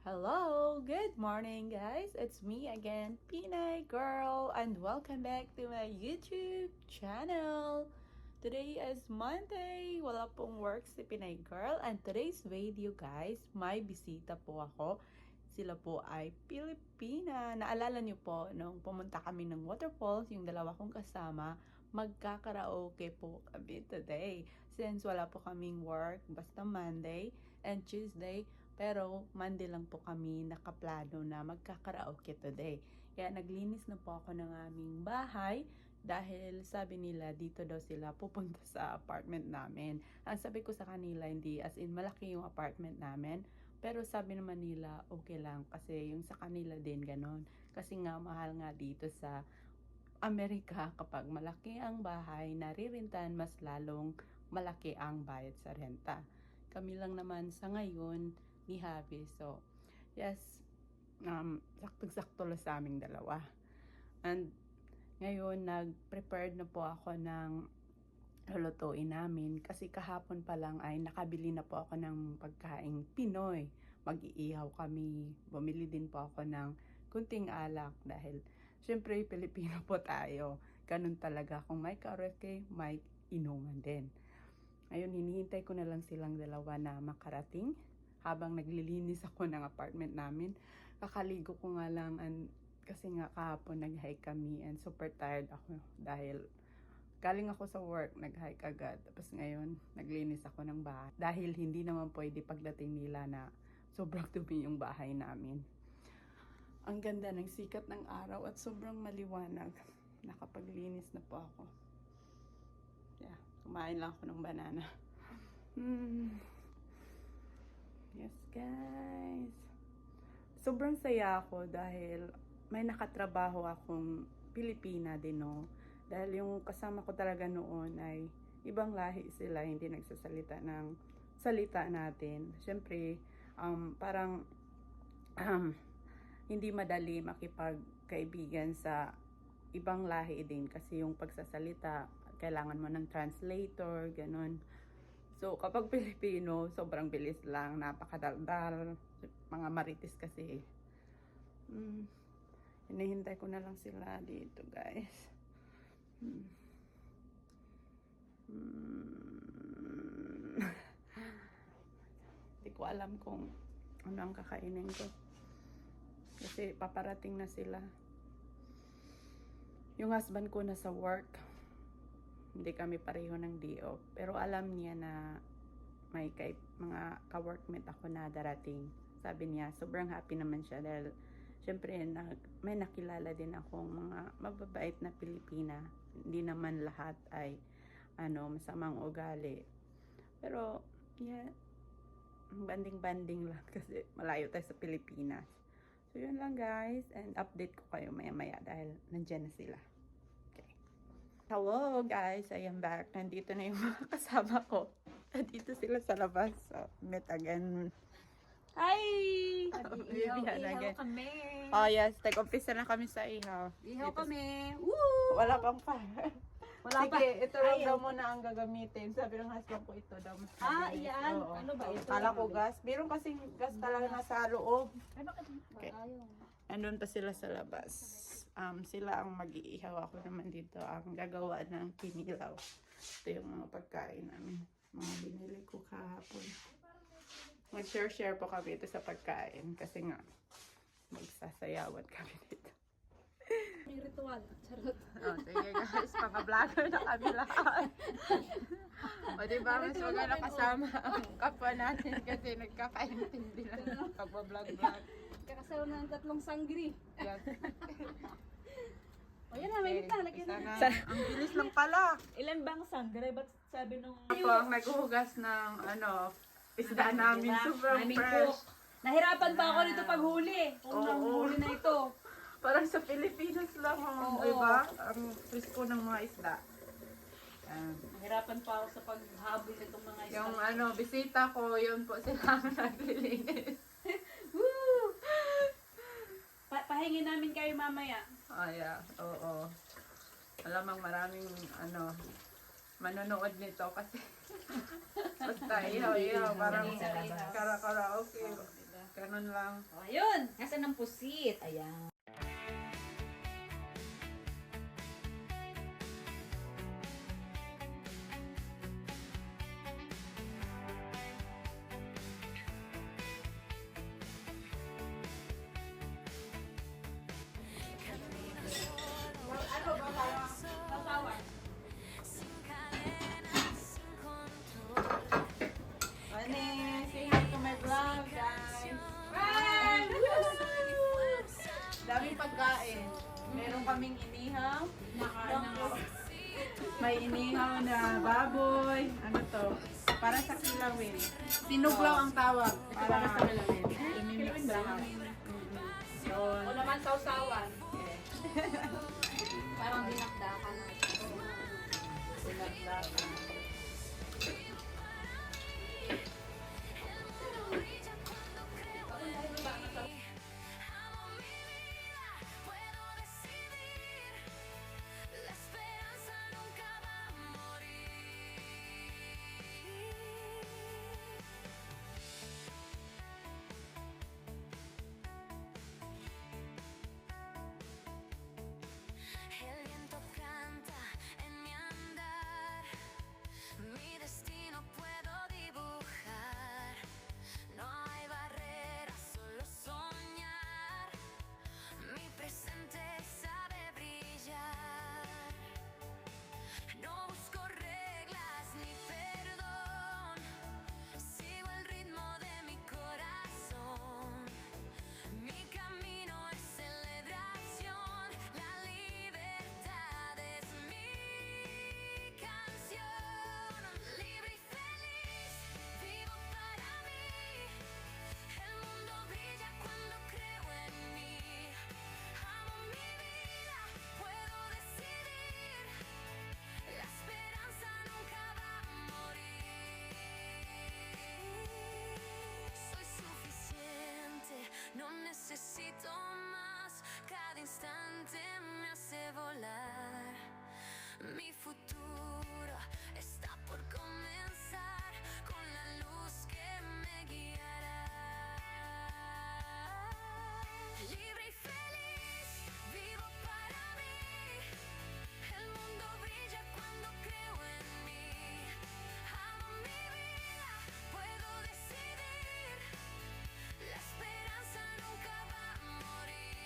Hello, good morning guys. It's me again, Pinay Girl, and welcome back to my YouTube channel. Today is Monday. Wala pong work si Pinay Girl, and today's video guys, may bisita po ako. Sila po ay Pilipina. Naalala niyo po nung pumunta kami ng waterfalls, yung dalawa kong kasama, magkakaraoke po kami today. Since wala po kaming work, basta Monday and Tuesday, pero Monday lang po kami nakaplano na magkakaraoke today. Kaya naglinis na po ako ng aming bahay dahil sabi nila dito daw sila pupunta sa apartment namin. Ang sabi ko sa kanila, hindi as in malaki yung apartment namin. Pero sabi naman nila okay lang kasi yung sa kanila din ganon. Kasi nga mahal nga dito sa Amerika kapag malaki ang bahay naririntan, mas lalong malaki ang bayad sa renta. Kami lang naman sa ngayon ni Javi. So, yes, sakto-sakto lang sa aming dalawa. And ngayon, nag-prepared na po ako ng lulutuin namin kasi kahapon pa lang ay nakabili na po ako ng pagkaing Pinoy. Mag-iihaw kami. Bumili din po ako ng kunting alak dahil syempre Pilipino po tayo. Ganun talaga. Kung may karaoke, may inuman din. Ngayon, hinihintay ko na lang silang dalawa na makarating habang naglilinis ako ng apartment namin. Kakaligo ko nga lang kasi nga kahapon nag-hike kami and super tired ako dahil galing ako sa work, nag-hike agad. Tapos ngayon, naglinis ako ng bahay. Dahil hindi naman pwede pagdating nila na sobrang dumi yung bahay namin. Ang ganda ng sikat ng araw at sobrang maliwanag. Nakapaglinis na po ako. Yeah, kumain lang ako ng banana. Yes guys. Sobrang saya ako dahil may nakatrabaho akong Pilipina din, no. Dahil yung kasama ko talaga noon ay ibang lahi sila, hindi nagsasalita ng salita natin. Siyempre, parang hindi madali makipagkaibigan sa ibang lahi din kasi yung pagsasalita, kailangan mo ng translator, ganun. So, kapag Pilipino, sobrang bilis lang, napakadaldal, mga marites kasi. Hinihintay ko na lang sila dito, guys. Hindi ko alam kung ano ang kakainin ko. Kasi paparating na sila. Yung husband ko nasa work. Hindi kami pareho ng DO. Pero alam niya na may mga ka-workmate ako na darating. Sabi niya, sobrang happy naman siya dahil syempre may nakilala din akong mga mababait na Pilipina. Hindi naman lahat ay masamang ugali. Pero yeah, banding-banding lang kasi malayo tayo sa Pilipinas. So yun lang guys, and update ko kayo maya-maya dahil nandyan na sila. Okay. Hello guys, I am back. Nandito na yung mga kasama ko. Nandito sila sa labas. So, meet again. Hi! Ihaw kami. Oh yes, tag-umpisa na kami sa ihaw. Ihaw Dito. kami. Woo! Wala pang fire. Wala Sige, pa. ito lang daw muna ang gagamitin. Sabi ng husband ko ito daw. Mas mabilis. Iyan. Oo. Ano ba ito? Kala ko gas. Meron kasing gas talaga nasa loob. Ay, bakit? Okay. Ayaw. Andun pa sila sa labas. Sila ang mag-iihaw. Ako naman dito ang gagawa ng kinilaw. Ito yung mga pagkain namin. Mga binili ko kahapon. Mag-share po kami ito sa pagkain. Kasi nga, magsasayawan kami dito. May ritual. Charot. Sige guys, mga vlogger na kami lahat. O diba, mas maganda kasama ang kapwa natin kasi nagkakaintindi lang kapwa vlog-vlog. Kakasaw na ng 3 sanggri. Yes. O yan na, may na. Lagyan na. Ang bilis lang pala. Ilan bang sangre? Ba't sabi nung... Ako ang naghuhugas ng isda namin. Sobrang Aming fresh. cook. Nahirapan pa ako nito paghuli. Kung Oo. nang huli na ito. Parang sa Pilipinas lang. Oo. Diba? Ang frisko ng mga isda. Nahirapan pa ako sa paghabol nitong mga isda. Yung bisita ko, yun po sila ang naglilinis. Woo! Pahingin namin kayo mamaya. Yeah. Oo. Alamang maraming manonood nito kasi basta ihaw, parang kara-karaoke. Ganun lang. O, ayun. Nasaan ang pusit? Ayan. Honey, say hi to my vlog, guys. Daming pagkain. Meron kaming inihaw. May inihaw na baboy. Ano to? Para sa kilawin. Sinuglaw ang tawag. Para sa kilawin. Imimix lahat. Yun. O naman sausawan. Parang dinakdakan na. Sinaglakan. El viento canta en mi andar, mi destino puedo dibujar. No hay barreras, solo soñar. Mi presente sabe brillar. No busco reglas ni perdón, sigo el ritmo de mi corazón. Mi camino es celebración, la libertad es mi canción. Libre y feliz, vivo para mí. El mundo brilla cuando creo en mí. Amo mi vida, puedo decidir. La esperanza nunca va a morir. Soy suficiente, no necesito más. Cada instante me hace volar. Mi futuro está por comenzar con la luz que me guiará. Libre y feliz, vivo para mí. El mundo brilla cuando creo en mí. Amo mi vida, puedo decidir. La esperanza nunca va a morir.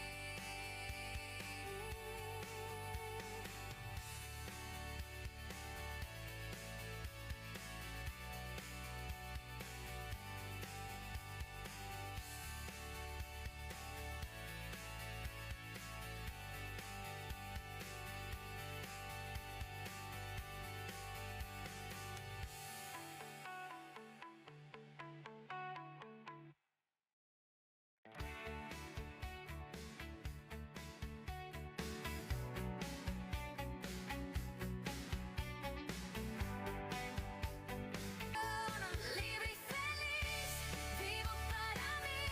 Libre y feliz, vivo para mí.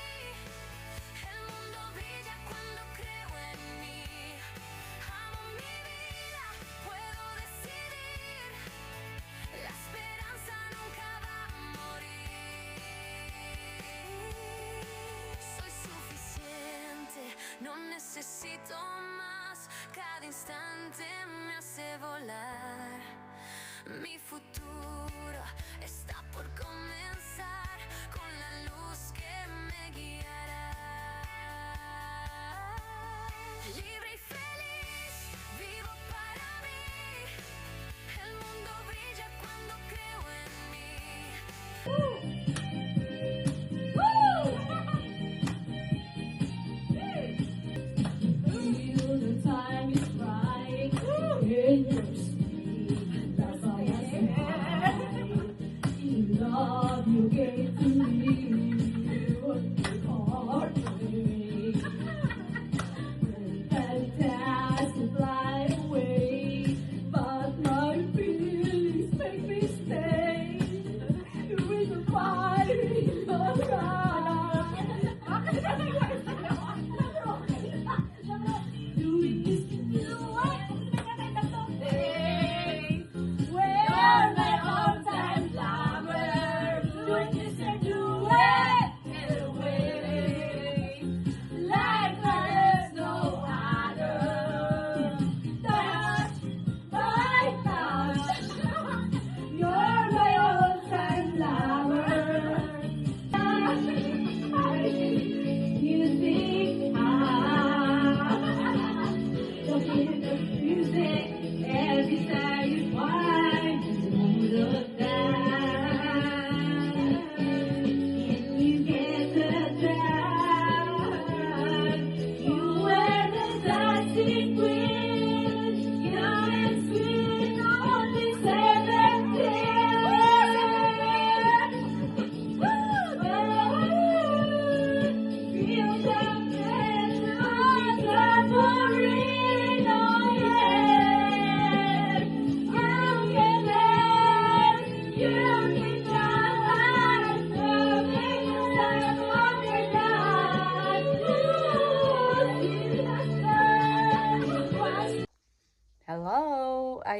El mundo brilla cuando creo en mí. Amo mi vida, puedo decidir. La esperanza nunca va a morir. Soy suficiente, no necesito más. Cada instante me hace volar. Mi futuro está por comenzar con la luz que me guiará. Libre y feliz, vivo para mí. El mundo brilla cuando creo en mí. Feel the time is right in your sleep. That's all I say. You love, you gave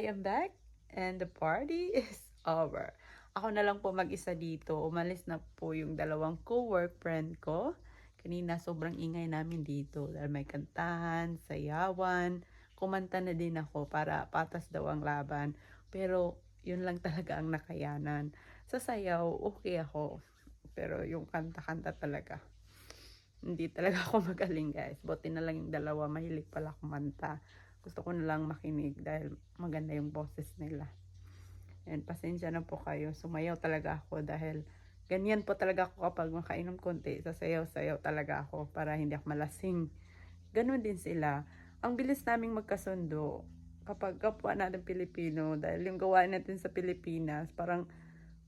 I am back and the party is over. Ako na lang po mag-isa dito. Umalis na po yung dalawang co-work friend ko. Kanina sobrang ingay namin dito dahil may kantahan, sayawan. Kumanta na din ako para patas daw ang laban. Pero yun lang talaga ang nakayanan. Sa sayaw, okay ako. Pero yung kanta-kanta talaga, hindi talaga ako magaling guys. Buti na lang yung dalawa, mahilig pala kumanta. Gusto ko na lang makinig dahil maganda yung boses nila. And pasensya na po kayo, sumayaw talaga ako dahil ganyan po talaga ako kapag makainom konti. Sasayaw-sayaw talaga ako para hindi ako malasing. Ganon din sila. Ang bilis naming magkasundo kapag kapwa natin Pilipino dahil yung gawain natin sa Pilipinas parang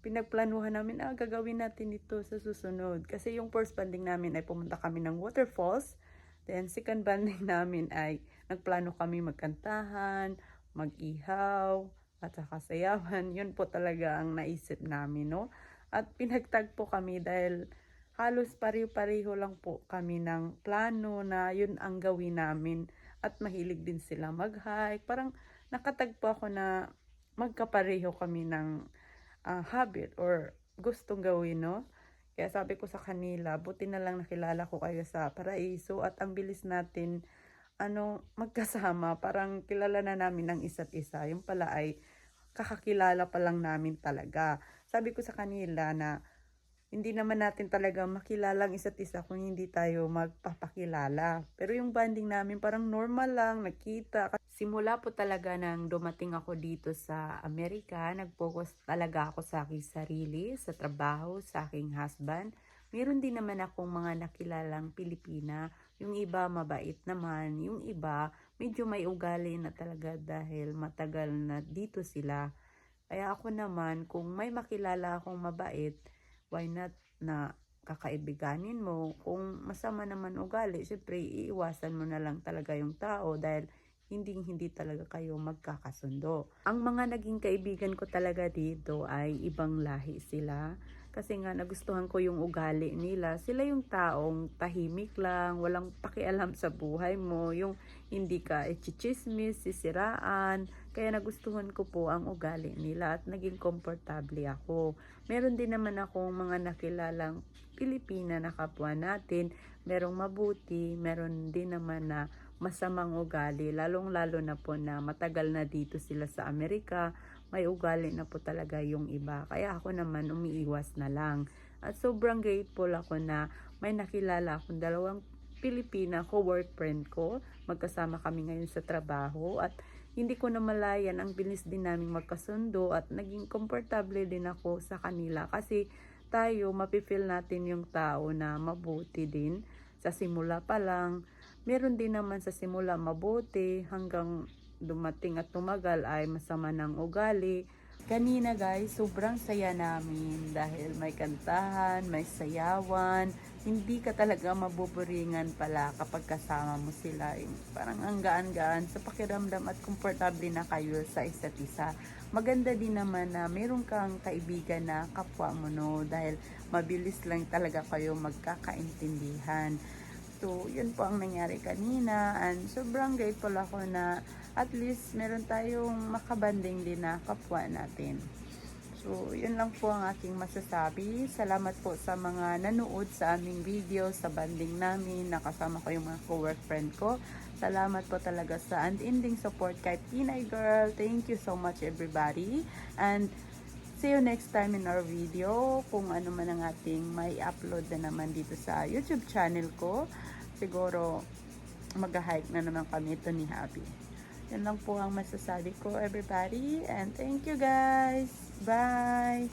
pinagplanuhan namin, gagawin natin ito sa susunod. Kasi yung first banding namin ay pumunta kami ng waterfalls. Then second banding namin ay nagplano kami magkantahan, mag-ihaw, at saka sayawan. Yun po talaga ang naisip namin, no? At pinagtagpo kami dahil halos pareho-pareho lang po kami ng plano na yun ang gawin namin. At mahilig din sila mag-hike. Parang nakatagpo ako na magkapareho kami ng habit or gustong gawin, no? Kaya sabi ko sa kanila, buti na lang nakilala ko kayo sa Paraiso at ang bilis natin magkasama. Parang kilala na namin ang isa't isa. Yung pala ay kakakilala pa lang namin talaga. Sabi ko sa kanila na hindi naman natin talaga makilala ang isa't isa kung hindi tayo magpapakilala. Pero yung bonding namin parang normal lang, nakita. Simula po talaga nang dumating ako dito sa Amerika, nag-focus talaga ako sa aking sarili, sa trabaho, sa aking husband. Meron din naman akong mga nakilalang Pilipina. Yung iba mabait naman, yung iba medyo may ugali na talaga dahil matagal na dito sila. Kaya ako naman, kung may makilala akong mabait, why not na kakaibiganin mo? Kung masama naman ugali, syempre iiwasan mo na lang talaga yung tao dahil hindi talaga kayo magkakasundo. Ang mga naging kaibigan ko talaga dito ay ibang lahi sila. Kasi nga nagustuhan ko yung ugali nila. Sila yung taong tahimik lang, walang pakialam sa buhay mo, yung hindi ka chichismis, sisiraan. Kaya nagustuhan ko po ang ugali nila at naging komportable ako. Meron din naman akong mga nakilalang Pilipina na kapwa natin. Merong mabuti, meron din naman na masamang ugali, lalong-lalo na po na matagal na dito sila sa Amerika, may ugali na po talaga yung iba. Kaya ako naman umiiwas na lang. At sobrang grateful ako na may nakilala akong dalawang Pilipina co-work friend ko. Magkasama kami ngayon sa trabaho at hindi ko namalayan, ang bilis din naming magkasundo at naging komportable din ako sa kanila kasi tayo mapifeel natin yung tao na mabuti din sa simula pa lang. Meron din naman sa simula mabuti hanggang dumating at tumagal ay masama ng ugali. Kanina guys, sobrang saya namin dahil may kantahan, may sayawan. Hindi ka talaga mabuburingan pala kapag kasama mo sila. Parang ang gaan-gaan sa pakiramdam at komportable na kayo sa isa't isa. Maganda din naman na meron kang kaibigan na kapwa mo, no? Dahil mabilis lang talaga kayo magkakaintindihan. So, yun po ang nangyari kanina and sobrang grateful ako na at least meron tayong makabanding din na kapwa natin. So, yun lang po ang aking masasabi. Salamat po sa mga nanood sa aming video, sa banding namin, nakasama ko yung mga co-work friend ko. Salamat po talaga sa unending support kay Pinay Girl. Thank you so much everybody. And see you next time in our video. Kung ano man ang ating may upload na naman dito sa YouTube channel ko. Siguro mag-hike na naman kami ito ni Happy. Yan lang po ang masasabi ko everybody. And thank you guys. Bye!